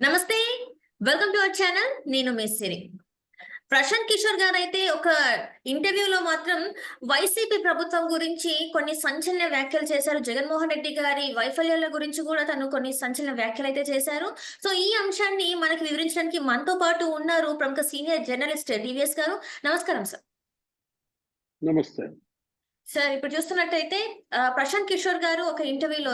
నమస్తే. Welcome to our channel. నేను మీ సిరి. ప్రశాంత్ కిషోర్ గారైతే ఒక ఇంటర్వ్యూలో మాత్రం వైసీపీ ప్రభుత్వం గురించి కొన్ని సంచలన వ్యాఖ్యలు చేశారు. జగన్మోహన్ రెడ్డి గారి వైఫల్యాల గురించి కూడా తను కొన్ని సంచలన వ్యాఖ్యలైతే చేశారు. సో ఈ అంశాన్ని మనకి వివరించడానికి మనతో పాటు ఉన్నారు ప్రముఖ సీనియర్ జర్నలిస్ట్ టీవీఎస్ గారు. నమస్కారం సార్. నమస్తే సార్. ఇప్పుడు చూస్తున్నట్టయితే ప్రశాంత్ కిషోర్ గారు ఒక ఇంటర్వ్యూలో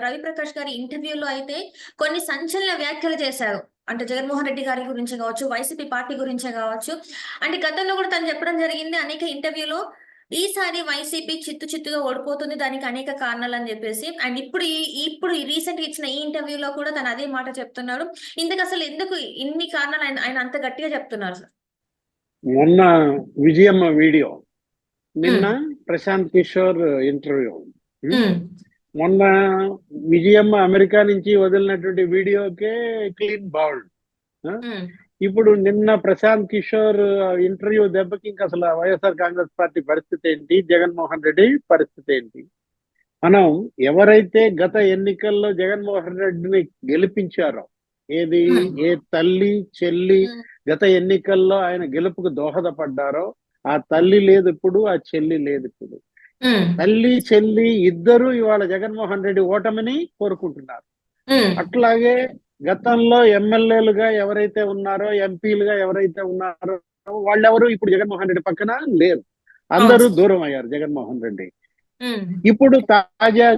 రవిప్రకాష్ గారి ఇంటర్వ్యూలో అయితే కొన్ని సంచలన వ్యాఖ్యలు చేశారు. అంటే జగన్మోహన్ రెడ్డి గారి గురించి కావచ్చు, వైసీపీ పార్టీ గురించే కావచ్చు. అంటే గతంలో కూడా తను చెప్పడం జరిగింది అనేక ఇంటర్వ్యూలో, ఈసారి వైసీపీ చిత్తుగా ఓడిపోతుంది, దానికి అనేక కారణాలు అని చెప్పేసి. అండ్ ఇప్పుడు రీసెంట్ గా ఇచ్చిన ఈ ఇంటర్వ్యూలో కూడా తను అదే మాట చెప్తున్నాడు. ఇందుకు అసలు ఎందుకు ఇన్ని కారణాలు ఆయన అంత గట్టిగా చెప్తున్నారు సార్? మొన్న విజయమ్మ వీడియో, నిన్న ప్రశాంత్ కిషోర్ ఇంటర్వ్యూ. మొన్న విజయమ్మ అమెరికా నుంచి వదిలినటువంటి వీడియోకే క్లీన్ బౌల్డ్. ఇప్పుడు నిన్న ప్రశాంత్ కిషోర్ ఇంటర్వ్యూ దెబ్బకి ఇంకా అసలు వైఎస్ఆర్ కాంగ్రెస్ పార్టీ పరిస్థితి ఏంటి, జగన్మోహన్ రెడ్డి పరిస్థితి ఏంటి? మనం ఎవరైతే గత ఎన్నికల్లో జగన్మోహన్ రెడ్డిని గెలిపించారో, ఏది ఏ తల్లి చెల్లి గత ఎన్నికల్లో ఆయన గెలుపుకు దోహదపడ్డారో, ఆ తల్లి లేదు ఇప్పుడు, ఆ చెల్లి లేదు ఇప్పుడు. తల్లి చెల్లి ఇద్దరు ఇవాళ జగన్మోహన్ రెడ్డి ఓటమిని కోరుకుంటున్నారు. అట్లాగే గతంలో ఎమ్మెల్యేలుగా ఎవరైతే ఉన్నారో, ఎంపీలుగా ఎవరైతే ఉన్నారో వాళ్ళెవరు ఇప్పుడు జగన్మోహన్ రెడ్డి పక్కన లేరు. అందరూ దూరం అయ్యారు జగన్మోహన్ రెడ్డి. ఇప్పుడు తాజా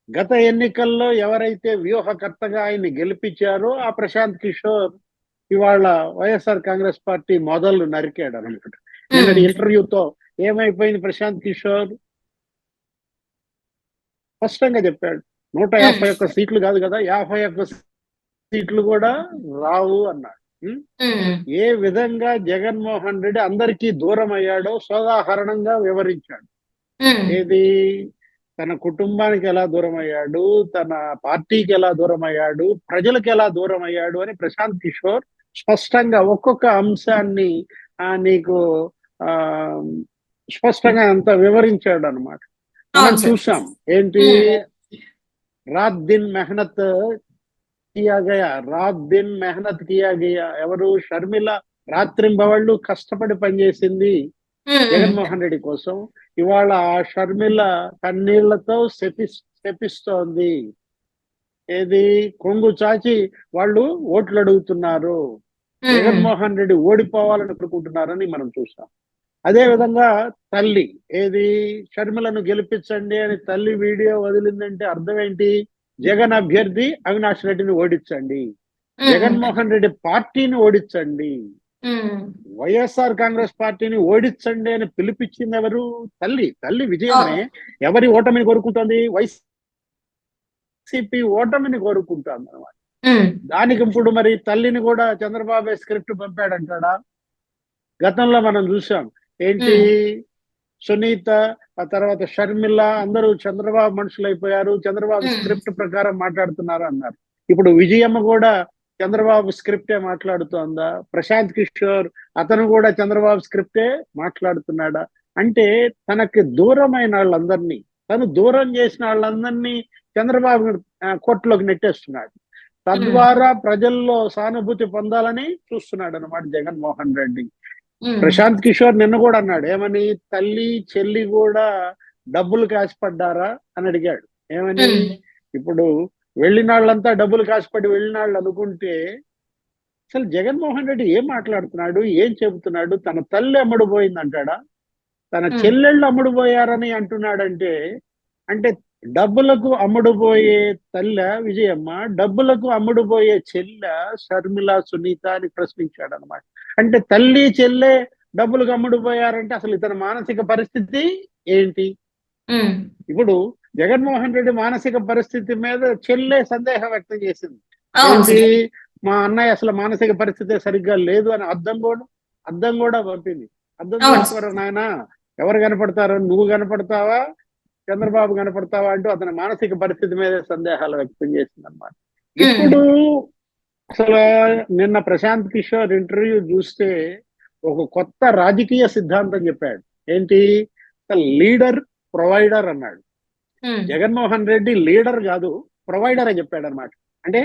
గత ఎన్నికల్లో ఎవరైతే వ్యూహకర్తగా ఆయన్ని గెలిపించారో ఆ ప్రశాంత్ కిషోర్ ఇవాళ వైఎస్ఆర్ కాంగ్రెస్ పార్టీ మొదలు నరికాడు అనమాట. నిన్నటి ఇంటర్వ్యూతో ఏమైపోయింది, ప్రశాంత్ కిషోర్ స్పష్టంగా చెప్పాడు, 151 సీట్లు కాదు కదా, 51 సీట్లు కూడా రావు అన్నాడు. ఏ విధంగా జగన్మోహన్ రెడ్డి అందరికీ దూరం అయ్యాడో సోదాహరణంగా వివరించాడు. ఏది తన కుటుంబానికి ఎలా దూరం అయ్యాడు, తన పార్టీకి ఎలా దూరం అయ్యాడు, ప్రజలకు ఎలా దూరం అయ్యాడు అని ప్రశాంత్ కిషోర్ స్పష్టంగా ఒక్కొక్క అంశాన్ని నీకు స్పష్టంగా అంత వివరించాడు అనమాట. మనం చూసాం ఏంటి, రాత్ దిన్ మెహనత్ కియా గయా. ఎవరు? షర్మిల రాత్రింబవళ్ళు కష్టపడి పనిచేసింది జగన్మోహన్ రెడ్డి కోసం. ఇవాళ ఆ షర్మిల కన్నీళ్లతో శపిస్తోంది. ఏది కొంగు చాచి వాళ్ళు ఓట్లు అడుగుతున్నారు, జగన్మోహన్ రెడ్డి ఓడిపోవాలని అనుకుంటున్నారని మనం చూసాం. అదే విధంగా తల్లి, ఏది షర్మిలను గెలిపించండి అని తల్లి వీడియో వదిలిందంటే అర్థం ఏంటి? జగన్ అభ్యర్థి అవినాష్ రెడ్డిని ఓడించండి, జగన్మోహన్ రెడ్డి పార్టీని ఓడించండి, వైఎస్ఆర్ కాంగ్రెస్ పార్టీని ఓడించండి అని పిలిపించింది ఎవరు? తల్లి. తల్లి విజయమే. ఎవరి ఓటమిని కోరుకుంటుంది? వైసీపీ ఓటమిని కోరుకుంటుంది అనమాట. దానికి ఇప్పుడు మరి తల్లిని కూడా చంద్రబాబు స్క్రిప్ట్ పంపాడంటాడా? గతంలో మనం చూసాం ఏంటి, సునీత, ఆ తర్వాత షర్మిల అందరూ చంద్రబాబు మనుషులైపోయారు, చంద్రబాబు స్క్రిప్ట్ ప్రకారం మాట్లాడుతున్నారు అన్నారు. ఇప్పుడు విజయమ్మ కూడా చంద్రబాబు స్క్రిప్టే మాట్లాడుతోందా? ప్రశాంత్ కిషోర్ అతను కూడా చంద్రబాబు స్క్రిప్టే మాట్లాడుతున్నాడా? అంటే తనకి దూరమైన వాళ్ళందరినీ, తను దూరం చేసిన వాళ్ళందరినీ చంద్రబాబు కోర్టులోకి నెట్టేస్తున్నాడు. తద్వారా ప్రజల్లో సానుభూతి పొందాలని చూస్తున్నాడు అన్నమాట జగన్మోహన్ రెడ్డి. ప్రశాంత్ కిషోర్ నిన్న కూడా అన్నాడు, ఏమని? తల్లి చెల్లి కూడా డబ్బులు కాసిపడ్డారా అని అడిగాడు. ఏమని? ఇప్పుడు వెళ్ళిన వాళ్ళంతా డబ్బులు కాసిపడి వెళ్ళిన వాళ్ళు అనుకుంటే అసలు జగన్మోహన్ రెడ్డి ఏం మాట్లాడుతున్నాడు, ఏం చెబుతున్నాడు? తన తల్లి అమ్ముడుపోయింది అంటాడా, తన చెల్లెళ్ళు అమ్ముడుపోయారని అంటున్నాడంటే, అంటే డబ్బులకు అమ్ముడుపోయే తల్ల విజయమ్మ, డబ్బులకు అమ్ముడుపోయే చెల్ల షర్మిల, సునీత అని ప్రశ్నించాడు అనమాట. అంటే తల్లి చెల్లె డబ్బులకు అమ్ముడుపోయారంటే అసలు ఇతని మానసిక పరిస్థితి ఏంటి? ఇప్పుడు జగన్మోహన్ రెడ్డి మానసిక పరిస్థితి మీద చెల్లె సందేహం వ్యక్తం చేసింది. ఏంటి, మా అన్నయ్య అసలు మానసిక పరిస్థితి సరిగ్గా లేదు అని అద్దం కూడా పంపింది. అద్దం చూసుకోరా నాయన, ఎవరు కనపడతారో, నువ్వు కనపడతావా చంద్రబాబు కనపడతావా అంటూ అతని మానసిక పరిస్థితి మీద సందేహాలు వ్యక్తం చేసింది అనమాట. ఇప్పుడు అసలు నిన్న ప్రశాంత్ కిషోర్ ఇంటర్వ్యూ చూస్తే ఒక కొత్త రాజకీయ సిద్ధాంతం చెప్పాడు. ఏంటి? లీడర్ ప్రొవైడర్ అన్నాడు. జగన్మోహన్ రెడ్డి లీడర్ కాదు, ప్రొవైడర్ అని చెప్పాడు అనమాట. అంటే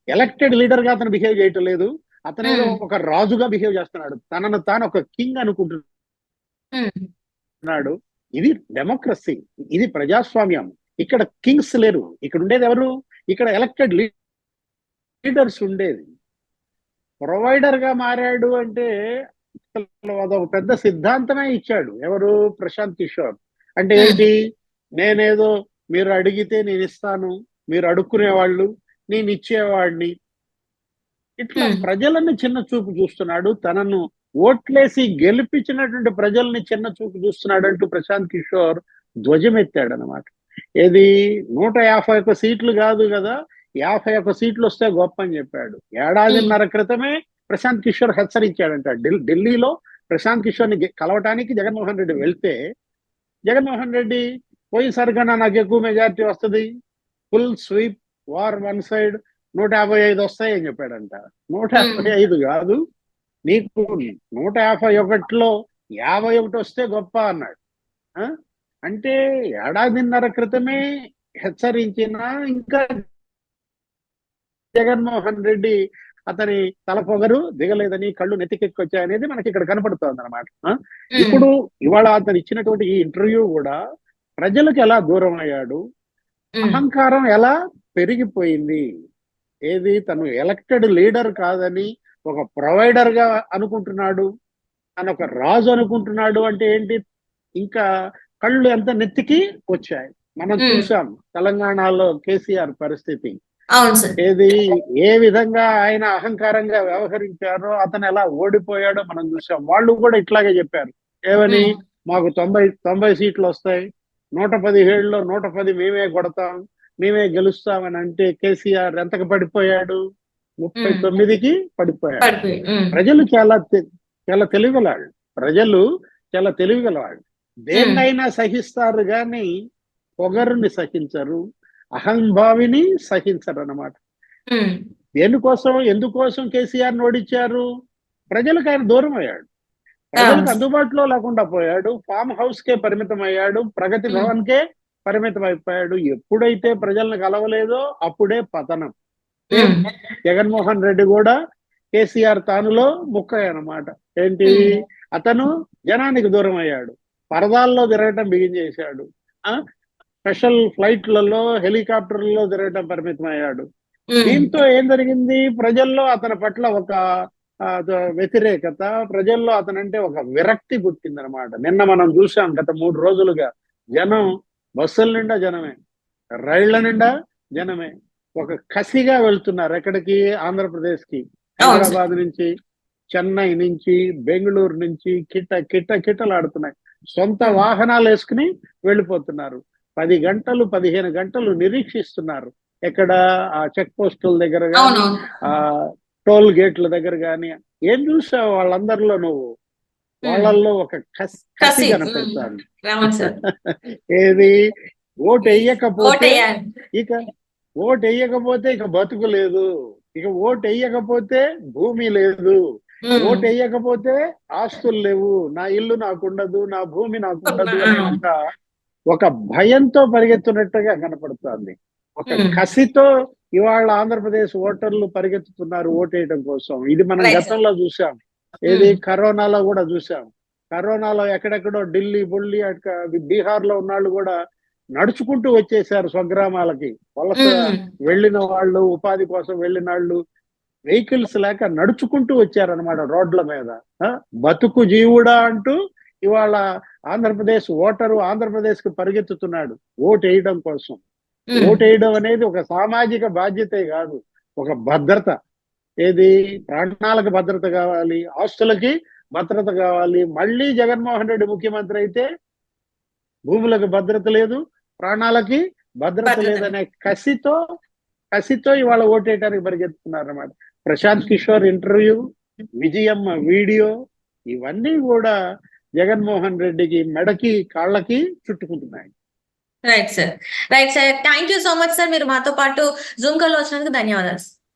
ఎలక్టెడ్ లీడర్ గా అతను బిహేవ్ చేయటం లేదు. అతను ఏదో ఒక రాజుగా బిహేవ్ చేస్తున్నాడు, తనను తాను ఒక కింగ్ అనుకుంటున్నాడు. ఇది డెమోక్రసీ, ఇది ప్రజాస్వామ్యం. ఇక్కడ కింగ్స్ లేరు, ఇక్కడ ఉండేది ఎవరు? ఇక్కడ ఎలక్టెడ్ లీడర్స్ ఉండేది. ప్రొవైడర్ గా మారాడు అంటే అదొక పెద్ద సిద్ధాంతమే ఇచ్చాడు. ఎవరు? ప్రశాంత్ కిషోర్. అంటే ఏంటి? నేనేదో మీరు అడిగితే నేను ఇస్తాను, మీరు అడుక్కునేవాళ్ళు నేను ఇచ్చేవాడిని, ఇట్లా ప్రజలని చిన్న చూపు చూస్తున్నాడు. తనను ఓట్లేసి గెలిపించినటువంటి ప్రజల్ని చిన్న చూపు చూస్తున్నాడు అంటూ ప్రశాంత్ కిషోర్ ధ్వజమెత్తాడు అనమాట. ఏది 151 సీట్లు కాదు కదా, 51 సీట్లు వస్తే గొప్ప అని చెప్పాడు. ఏడాదిన్నర క్రితమే ప్రశాంత్ కిషోర్ హెచ్చరించాడంట. ఢిల్లీలో ప్రశాంత్ కిషోర్ ని కలవటానికి జగన్మోహన్ రెడ్డి వెళ్తే, జగన్మోహన్ రెడ్డి పోయినసారి కన్నా నాకు ఎక్కువ మెజారిటీ వస్తుంది, full sweep, war one side, 155 వస్తాయి అని చెప్పాడంట. 155 కాదు, నీకు 151లో 51 వస్తే గొప్ప అన్నాడు. అంటే ఏడాదిన్నర క్రితమే హెచ్చరించిన ఇంకా జగన్మోహన్ రెడ్డి అతని తలపొగరు దిగలేదని, కళ్ళు నెత్తికెక్కొచ్చాయనేది మనకి ఇక్కడ కనపడుతోంది అనమాట. ఇప్పుడు ఇవాళ అతను ఇచ్చినటువంటి ఈ ఇంటర్వ్యూ కూడా ప్రజలకు ఎలా దూరం అయ్యాడు, అహంకారం ఎలా పెరిగిపోయింది. ఏది? తను ఎలక్టెడ్ లీడర్ కాదని ఒక ప్రొవైడర్ గా అనుకుంటున్నాడు, తను ఒక రాజు అనుకుంటున్నాడు. అంటే ఏంటి? ఇంకా కళ్ళు ఎంత నెత్తికి వచ్చాయి. మనం చూసాం తెలంగాణలో కేసీఆర్ పరిస్థితి. ఏది? ఏ విధంగా ఆయన అహంకారంగా వ్యవహరించారో, అతను ఎలా ఓడిపోయాడో మనం చూసాం. వాళ్ళు కూడా ఇట్లాగే చెప్పారు. ఏమని? మాకు 90 సీట్లు వస్తాయి, 117లో 110 మేమే కొడతాం, మేమే గెలుస్తామని అంటే కేసీఆర్ ఎంతకు పడిపోయాడు? 39కి పడిపోయాడు. ప్రజలు చాలా తెలివిగలవాళ్ళు. ప్రజలు చాలా తెలివిగలవాళ్ళు. దేన్నైనా సహిస్తారు గాని పొగరుని సహించరు, అహంభావిని సహించరు అన్నమాట. ఎందుకోసం కేసీఆర్ ఓడించారు? ప్రజలకు ఆయన దూరం అయ్యాడు, ప్రజలకు అందుబాటులో లేకుండా పోయాడు, ఫామ్ హౌస్ కే పరిమితం అయ్యాడు, ప్రగతి భవన్ కే పరిమితం అయిపోయాడు. ఎప్పుడైతే ప్రజలను కలవలేదో అప్పుడే పతనం. జగన్మోహన్ రెడ్డి కూడా కేసీఆర్ తానులో ముక్కయ్యనమాట. ఏంటి? అతను జనానికి దూరం అయ్యాడు, పరదాల్లో తిరగటం బిగించేశాడు, స్పెషల్ ఫ్లైట్లలో హెలికాప్టర్లలో తిరగటం పరిమితం అయ్యాడు. దీంతో ఏం జరిగింది? ప్రజల్లో అతని పట్ల ఒక వ్యతిరేకత, ప్రజల్లో అతనంటే ఒక విరక్తి పుట్టిందనమాట. నిన్న మనం చూసాం, గత 3 రోజులుగా జనం బస్సుల నిండా జనమే, రైళ్ల నిండా జనమే, ఒక కసిగా వెళ్తున్నారు. ఎక్కడికి? ఆంధ్రప్రదేశ్ కి. హైదరాబాద్ నుంచి, చెన్నై నుంచి, బెంగళూరు నుంచి కిట్టలాడుతున్నాయి. సొంత వాహనాలు వేసుకుని వెళ్ళిపోతున్నారు. 10 గంటలు 15 గంటలు నిరీక్షిస్తున్నారు. ఎక్కడ? ఆ చెక్ పోస్టుల దగ్గర కానీ, ఆ టోల్ గేట్ల దగ్గర కానీ. ఏం చూసావు వాళ్ళందరిలో నువ్వు? వాళ్ళల్లో ఒక కసి కనపడతాను. ఏది? ఓటు వేయకపోతే ఇక బతుకు లేదు, ఇక ఓటు వేయకపోతే భూమి లేదు, ఓటు వేయకపోతే ఆస్తులు లేవు, నా ఇల్లు నాకుండదు, నా భూమి నాకుండదు అనే ఒక భయంతో పరిగెత్తున్నట్టుగా కనపడుతుంది. ఒక కసితో ఇవాళ ఆంధ్రప్రదేశ్ ఓటర్లు పరిగెత్తుతున్నారు ఓటేయడం కోసం. ఇది మనం గతంలో చూసాం. ఏది? కరోనాలో కూడా చూసాం. కరోనాలో ఎక్కడెక్కడో ఢిల్లీ, బొల్లి, బీహార్ లో ఉన్నాళ్ళు కూడా నడుచుకుంటూ వచ్చేసారు స్వగ్రామాలకి. వలస వెళ్ళిన వాళ్ళు, ఉపాధి కోసం వెళ్ళిన వాళ్ళు వెహికల్స్ లేక నడుచుకుంటూ వచ్చారనమాట రోడ్ల మీద. బతుకు జీవుడా అంటూ ఇవాళ ఆంధ్రప్రదేశ్ ఓటరు ఆంధ్రప్రదేశ్ కు పరిగెత్తుతున్నాడు ఓటు వేయడం కోసం. ఓటు వేయడం అనేది ఒక సామాజిక బాధ్యతే కాదు, ఒక భద్రత. ఏది? ప్రాణాలకు భద్రత కావాలి, ఆస్తులకి భద్రత కావాలి. మళ్ళీ జగన్మోహన్ రెడ్డి ముఖ్యమంత్రి అయితే భూములకు భద్రత లేదు, ప్రాణాలకి భద్రత లేదనే కసితో ఇవాళ ఓటేయడానికి పరిగెత్తుతున్నారు అన్నమాట. ప్రశాంత్ కిషోర్ ఇంటర్వ్యూ, విజయమ్మ వీడియో, ఇవన్నీ కూడా జగన్మోహన్ రెడ్డికి మెడకి కాళ్ళకి చుట్టుకుంటున్నాయి. Right sir. Thank you so much sir. మీరు మాతో పాటు జూమ్ కాల్ వచ్చినందుకు ధన్యవాదాలు.